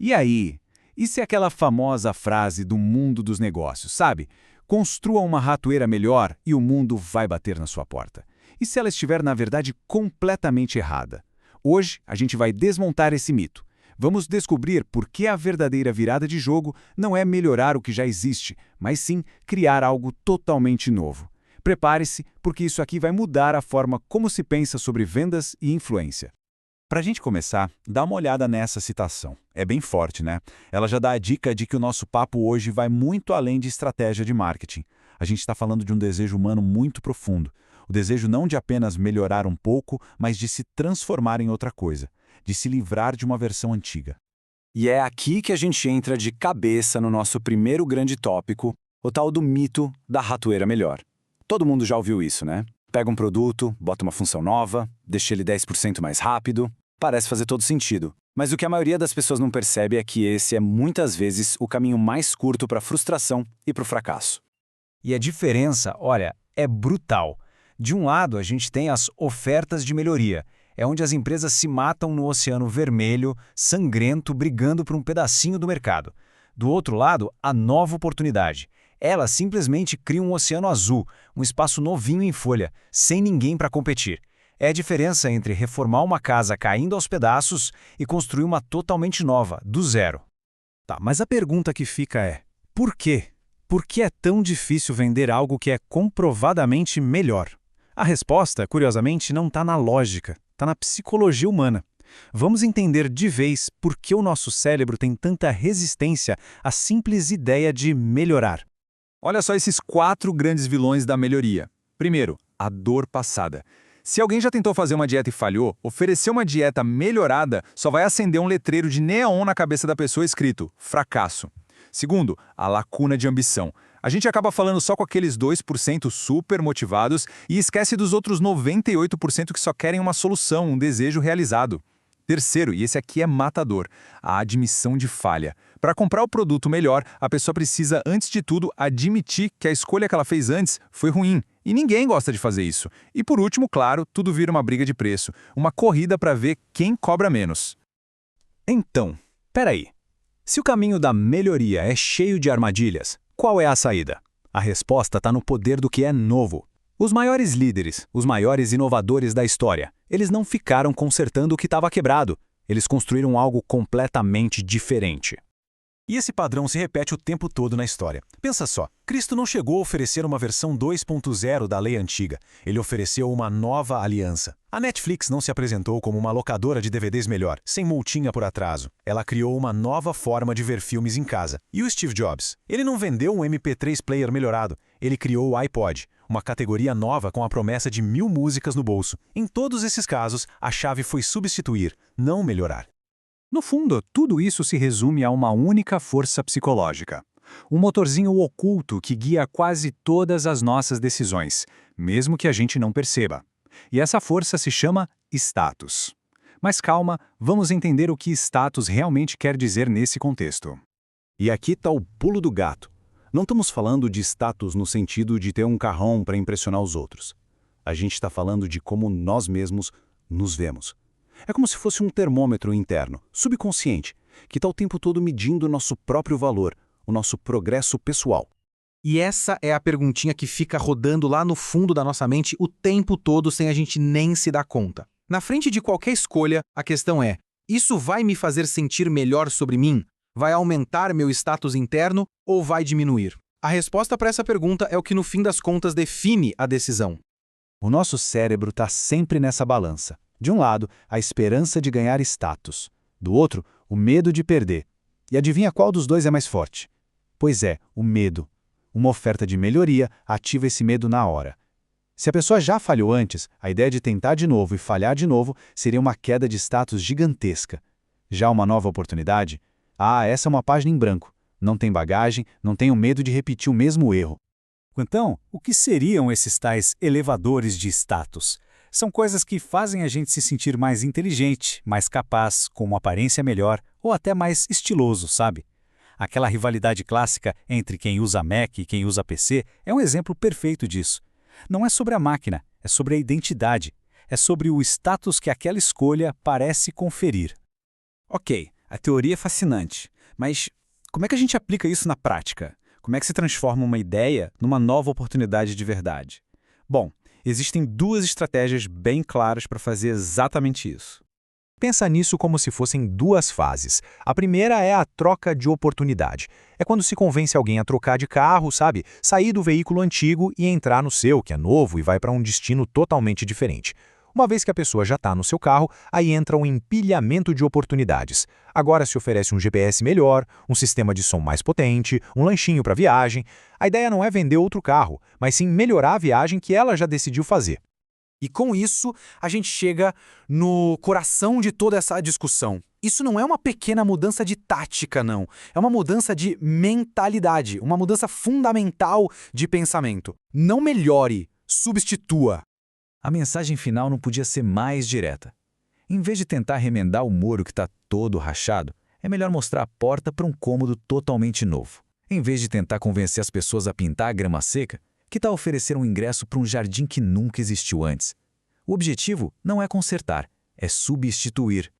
E aí? Isso é aquela famosa frase do mundo dos negócios, sabe? Construa uma ratoeira melhor e o mundo vai bater na sua porta. E se ela estiver, na verdade, completamente errada? Hoje, a gente vai desmontar esse mito. Vamos descobrir por que a verdadeira virada de jogo não é melhorar o que já existe, mas sim criar algo totalmente novo. Prepare-se, porque isso aqui vai mudar a forma como se pensa sobre vendas e influência. Para a gente começar, dá uma olhada nessa citação. É bem forte, né? Ela já dá a dica de que o nosso papo hoje vai muito além de estratégia de marketing. A gente está falando de um desejo humano muito profundo. O desejo não de apenas melhorar um pouco, mas de se transformar em outra coisa, de se livrar de uma versão antiga. E é aqui que a gente entra de cabeça no nosso primeiro grande tópico, o tal do mito da ratoeira melhor. Todo mundo já ouviu isso, né? Pega um produto, bota uma função nova, deixa ele 10% mais rápido, parece fazer todo sentido. Mas o que a maioria das pessoas não percebe é que esse é muitas vezes o caminho mais curto para a frustração e para o fracasso. E a diferença, olha, é brutal. De um lado, a gente tem as ofertas de melhoria. É onde as empresas se matam no oceano vermelho, sangrento, brigando por um pedacinho do mercado. Do outro lado, a nova oportunidade. Elas simplesmente criam um oceano azul, um espaço novinho em folha, sem ninguém para competir. É a diferença entre reformar uma casa caindo aos pedaços e construir uma totalmente nova, do zero. Tá, mas a pergunta que fica é: por quê? Por que é tão difícil vender algo que é comprovadamente melhor? A resposta, curiosamente, não está na lógica, está na psicologia humana. Vamos entender de vez por que o nosso cérebro tem tanta resistência à simples ideia de melhorar. Olha só esses 4 grandes vilões da melhoria. Primeiro, a dor passada. Se alguém já tentou fazer uma dieta e falhou, oferecer uma dieta melhorada só vai acender um letreiro de neon na cabeça da pessoa escrito fracasso. Segundo, a lacuna de ambição. A gente acaba falando só com aqueles 2% super motivados e esquece dos outros 98% que só querem uma solução, um desejo realizado. Terceiro, e esse aqui é matador, a admissão de falha. Para comprar o produto melhor, a pessoa precisa, antes de tudo, admitir que a escolha que ela fez antes foi ruim. E ninguém gosta de fazer isso. E por último, claro, tudo vira uma briga de preço, uma corrida para ver quem cobra menos. Então, peraí. Se o caminho da melhoria é cheio de armadilhas, qual é a saída? A resposta está no poder do que é novo. Os maiores líderes, os maiores inovadores da história, eles não ficaram consertando o que estava quebrado. Eles construíram algo completamente diferente. E esse padrão se repete o tempo todo na história. Pensa só, Cristo não chegou a oferecer uma versão 2.0 da lei antiga. Ele ofereceu uma nova aliança. A Netflix não se apresentou como uma locadora de DVDs melhor, sem multinha por atraso. Ela criou uma nova forma de ver filmes em casa. E o Steve Jobs? Ele não vendeu um MP3 player melhorado. Ele criou o iPod, uma categoria nova com a promessa de 1000 músicas no bolso. Em todos esses casos, a chave foi substituir, não melhorar. No fundo, tudo isso se resume a uma única força psicológica. Um motorzinho oculto que guia quase todas as nossas decisões, mesmo que a gente não perceba. E essa força se chama status. Mas calma, vamos entender o que status realmente quer dizer nesse contexto. E aqui está o pulo do gato. Não estamos falando de status no sentido de ter um carrão para impressionar os outros. A gente está falando de como nós mesmos nos vemos. É como se fosse um termômetro interno, subconsciente, que está o tempo todo medindo o nosso próprio valor, o nosso progresso pessoal. E essa é a perguntinha que fica rodando lá no fundo da nossa mente o tempo todo sem a gente nem se dar conta. Na frente de qualquer escolha, a questão é: isso vai me fazer sentir melhor sobre mim? Vai aumentar meu status interno ou vai diminuir? A resposta para essa pergunta é o que no fim das contas define a decisão. O nosso cérebro está sempre nessa balança. De um lado, a esperança de ganhar status. Do outro, o medo de perder. E adivinha qual dos dois é mais forte? Pois é, o medo. Uma oferta de melhoria ativa esse medo na hora. Se a pessoa já falhou antes, a ideia de tentar de novo e falhar de novo seria uma queda de status gigantesca. Já uma nova oportunidade? Essa é uma página em branco. Não tem bagagem, não tenho medo de repetir o mesmo erro. Então, o que seriam esses tais elevadores de status? São coisas que fazem a gente se sentir mais inteligente, mais capaz, com uma aparência melhor ou até mais estiloso, sabe? Aquela rivalidade clássica entre quem usa Mac e quem usa PC é um exemplo perfeito disso. Não é sobre a máquina, é sobre a identidade. É sobre o status que aquela escolha parece conferir. Ok, A teoria é fascinante, mas como é que a gente aplica isso na prática? Como é que se transforma uma ideia numa nova oportunidade de verdade? Bom, existem duas estratégias bem claras para fazer exatamente isso. Pensa nisso como se fossem duas fases. A primeira é a troca de oportunidade. É quando se convence alguém a trocar de carro, sabe? Sair do veículo antigo e entrar no seu, que é novo e vai para um destino totalmente diferente. Uma vez que a pessoa já está no seu carro, aí entra um empilhamento de oportunidades. Agora se oferece um GPS melhor, um sistema de som mais potente, um lanchinho para viagem. A ideia não é vender outro carro, mas sim melhorar a viagem que ela já decidiu fazer. E com isso, a gente chega no coração de toda essa discussão. Isso não é uma pequena mudança de tática, não. É uma mudança de mentalidade, uma mudança fundamental de pensamento. Não melhore, substitua. A mensagem final não podia ser mais direta. Em vez de tentar remendar o muro que está todo rachado, é melhor mostrar a porta para um cômodo totalmente novo. Em vez de tentar convencer as pessoas a pintar a grama seca, que tal oferecer um ingresso para um jardim que nunca existiu antes? O objetivo não é consertar, é substituir.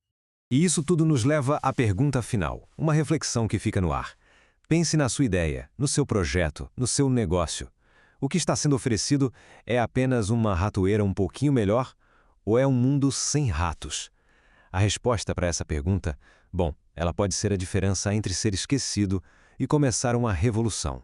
E isso tudo nos leva à pergunta final, uma reflexão que fica no ar. Pense na sua ideia, no seu projeto, no seu negócio. O que está sendo oferecido é apenas uma ratoeira um pouquinho melhor ou é um mundo sem ratos? A resposta para essa pergunta, bom, ela pode ser a diferença entre ser esquecido e começar uma revolução.